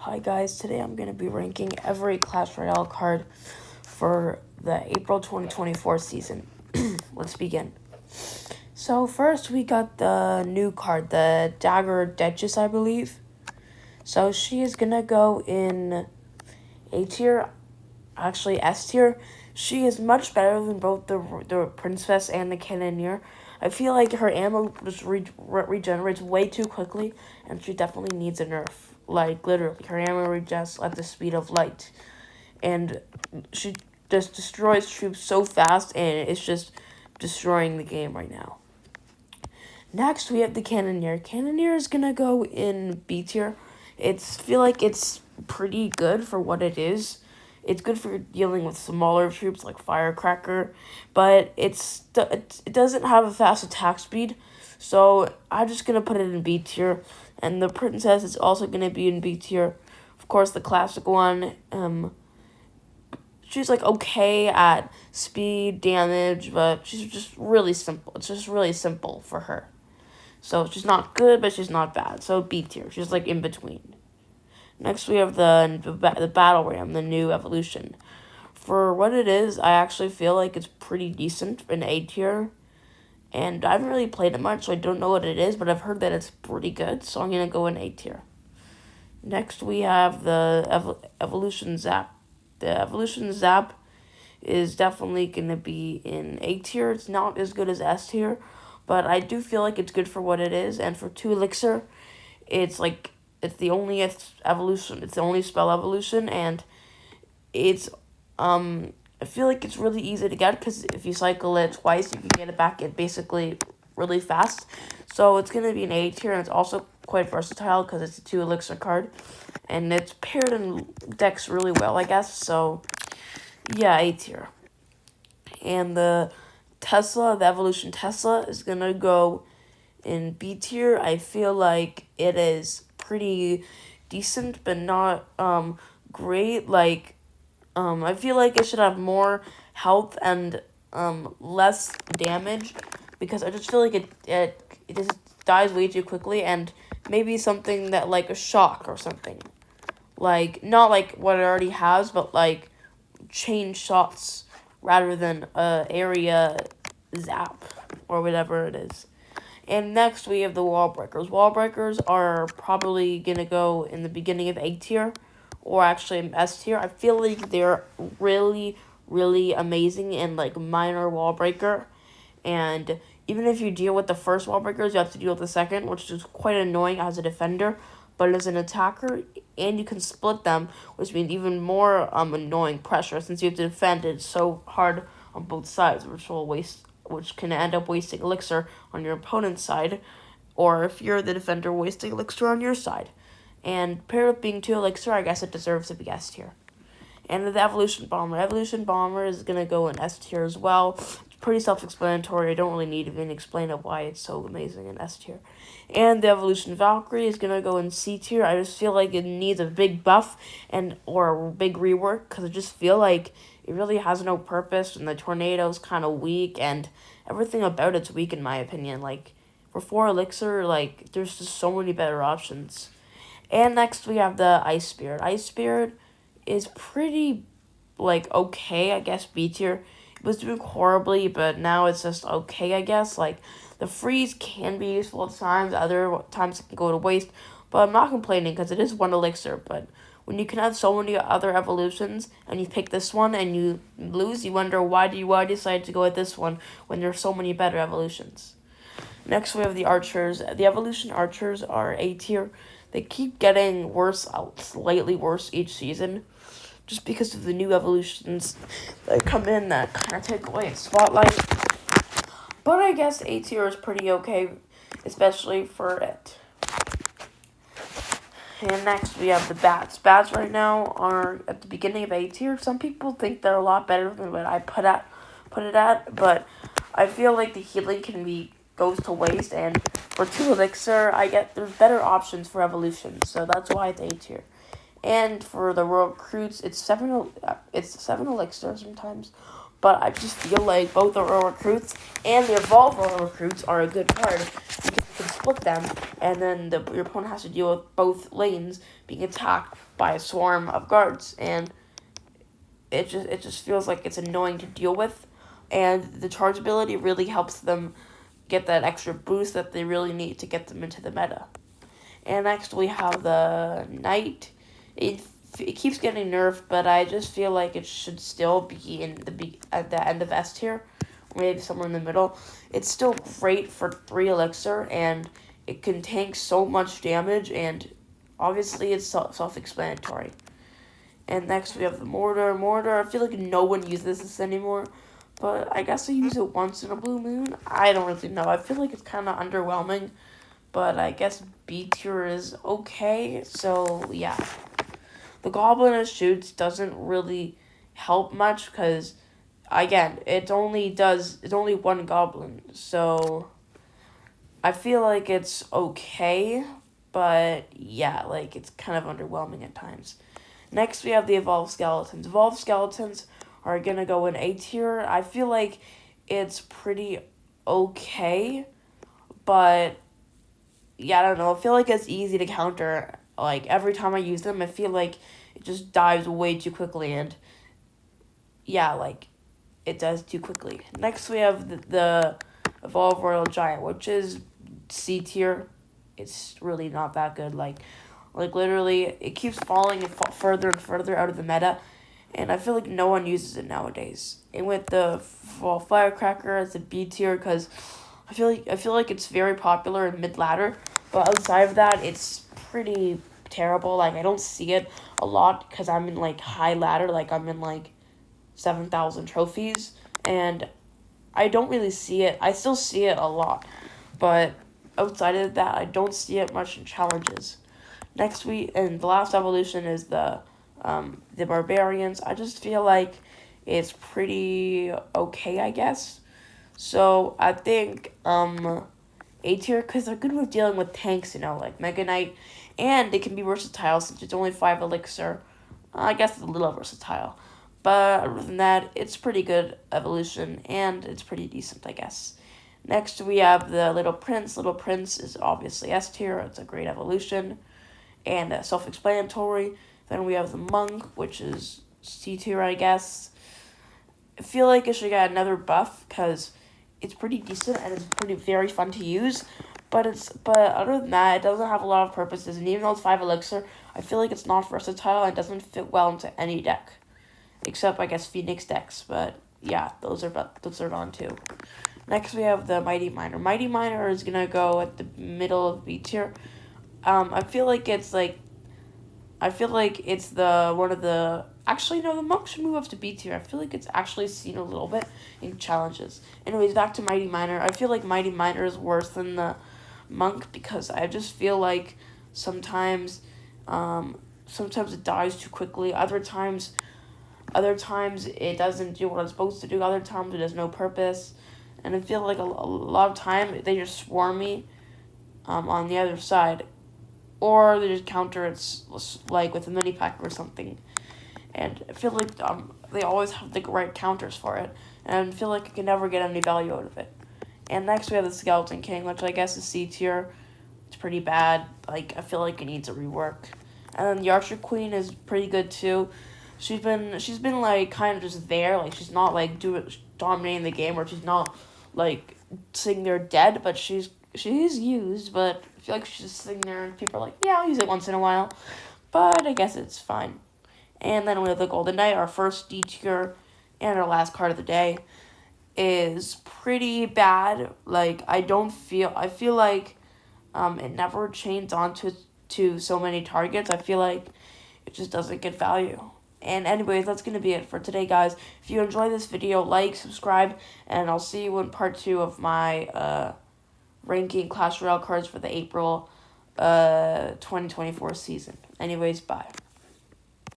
Hi guys, today I'm going to be ranking every Clash Royale card for the April 2024 season. Let's begin. So first we got the new card, the Dagger Duchess, I believe. So she is going to go in A tier, actually S tier. She is much better than both the Princess and the Cannoneer. I feel like her ammo just regenerates way too quickly, and she definitely needs a nerf. Like, literally, her ammo regens at the speed of light. And she just destroys troops so fast, and it's just destroying the game right now. Next, we have the Cannoneer. Cannoneer is gonna go in B tier. Feel like it's pretty good for what it is. It's good for dealing with smaller troops like Firecracker, but it doesn't have a fast attack speed, so I'm just gonna put it in B tier. And the Princess is also gonna be in B tier. Of course, the classic one. She's like okay at speed, damage, but she's just really simple. It's just really simple for her. So she's not good, but she's not bad. So B tier. She's like in between. Next, we have the Battle Ram, the new evolution. For what it is, I actually feel like it's pretty decent in A tier. And I haven't really played it much, so I don't know what it is, but I've heard that it's pretty good, so I'm going to go in A tier. Next, we have the Evolution Zap. The Evolution Zap is definitely going to be in A tier. It's not as good as S tier, but I do feel like it's good for what it is. And for 2 elixir, it's the only evolution. It's the only spell evolution, and it's I feel like it's really easy to get because if you cycle it twice, you can get it back basically really fast. So it's gonna be an A tier, and it's also quite versatile because it's a 2 elixir card, and it's paired in decks really well, I guess. So yeah, A tier. And the evolution Tesla is gonna go in B tier. I feel like it is pretty decent, but not great. Like I feel like it should have more health and less damage, because I just feel like it just dies way too quickly, and maybe something that like a shock or something. Like not like what it already has, but like chain shots rather than area zap or whatever it is. And next we have the wall breakers. Wall breakers are probably gonna go in the beginning of A tier, or actually in S tier. I feel like they're really, really amazing and like minor wall breaker. And even if you deal with the first wall breakers, you have to deal with the second, which is quite annoying as a defender. But as an attacker, and you can split them, which means even more annoying pressure, since you have to defend it so hard on both sides, which can end up wasting elixir on your opponent's side, or if you're the defender, wasting elixir on your side. And paired with being 2 elixir, I guess it deserves to be S tier. And the Evolution Bomber. Evolution Bomber is going to go in S tier as well. It's pretty self-explanatory. I don't really need to even explain it why it's so amazing in S tier. And the Evolution Valkyrie is going to go in C tier. I just feel like it needs a big buff or a big rework, because I just feel like it really has no purpose, and the tornado's kind of weak, and everything about it's weak in my opinion. Like, for 4 elixir, like, there's just so many better options. And next we have the Ice Spirit. Ice Spirit is pretty, like, okay, I guess, B tier. It was doing horribly, but now it's just okay, I guess. Like, the freeze can be useful at times, other times it can go to waste, but I'm not complaining because it is 1 elixir. But when you can have so many other evolutions and you pick this one and you lose, you wonder why decide to go with this one when there's so many better evolutions. Next we have the Archers. The Evolution Archers are A tier. They keep getting worse, slightly worse each season, just because of the new evolutions that come in that kind of take away its spotlight. But I guess A tier is pretty okay, especially for it. And next we have the Bats. Bats right now are at the beginning of A tier. Some people think they're a lot better than what I put it at, but I feel like the healing goes to waste, and for 2 elixir, there's better options for evolution, so that's why it's A tier. And for the Royal Recruits, it's 7 elixir sometimes, but I just feel like both the Royal Recruits and the Evolved Royal Recruits are a good card, because you can split them, and then your opponent has to deal with both lanes being attacked by a swarm of guards, and it just feels like it's annoying to deal with, and the charge ability really helps them get that extra boost that they really need to get them into the meta. And next we have the Knight. It keeps getting nerfed, but I just feel like it should still be at the end of S tier, maybe somewhere in the middle. It's still great for 3 elixir, and it can tank so much damage, and obviously it's self-explanatory. And next we have the Mortar. Mortar, I feel like no one uses this anymore, but I guess I use it once in a blue moon. I don't really know. I feel like it's kind of underwhelming, but I guess B tier is okay, so yeah. The Goblin as shoots doesn't really help much because, again, it's only one Goblin, so I feel like it's okay, but yeah, like it's kind of underwhelming at times. Next, we have the Evolved Skeletons. Evolved Skeletons are gonna go in A tier. I feel like it's pretty okay, but yeah, I don't know. I feel like it's easy to counter. Like, every time I use them, I feel like it just dives way too quickly, and yeah, like, it does too quickly. Next, we have the Evolved Royal Giant, which is C tier. It's really not that good. Like literally, it keeps falling further and further out of the meta, and I feel like no one uses it nowadays. And with the Firecracker, it's a B tier because I feel like it's very popular in mid ladder, but outside of that, it's pretty terrible. Like, I don't see it a lot because I'm in like high ladder, like I'm in like 7,000 trophies, and I don't really see it. I still see it a lot, but outside of that, I don't see it much in challenges. Next week, and the last evolution is the Barbarians. I just feel like it's pretty okay, I guess. So I think A tier, because they're good with dealing with tanks, like Mega Knight, and they can be versatile since it's only 5 elixir. I guess it's a little versatile, but other than that, it's pretty good evolution, and it's pretty decent, I guess. Next, we have the Little Prince. Little Prince is obviously S tier. It's a great evolution, and self-explanatory. Then we have the Monk, which is C tier, I guess. I feel like it should get another buff, because it's pretty decent, and it's very fun to use. But other than that, it doesn't have a lot of purposes, and even though it's 5 elixir, I feel like it's not versatile and doesn't fit well into any deck, except I guess Phoenix decks. But yeah, those are on too. Next, we have the Mighty Miner. Mighty Miner is gonna go at the middle of B tier. I feel like it's the one of the. Actually, no, the Monk should move up to B tier. I feel like it's actually seen a little bit in challenges. Anyways, back to Mighty Miner. I feel like Mighty Miner is worse than the Monk because I just feel like sometimes it dies too quickly. Other times it doesn't do what it's supposed to do. Other times it has no purpose, and I feel like a lot of time they just swarm me on the other side, or they just counter it like with a mini pack or something. And I feel like they always have the right counters for it, and I feel like I can never get any value out of it. And next we have the Skeleton King, which I guess is C tier. It's pretty bad. Like, I feel like it needs a rework. And then the Archer Queen is pretty good too. She's been like kind of just there. Like, she's not like dominating the game, or she's not like sitting there dead. But she's used. But I feel like she's just sitting there, and people are like, yeah, I'll use it once in a while. But I guess it's fine. And then we have the Golden Knight, our first D tier, and our last card of the day is pretty bad. Like, I feel like it never chains onto so many targets. I feel like it just doesn't get value. And anyways, that's going to be it for today, guys. If you enjoyed this video, like, subscribe, and I'll see you in part 2 of my ranking Clash Royale cards for the April 2024 season. Anyways, bye.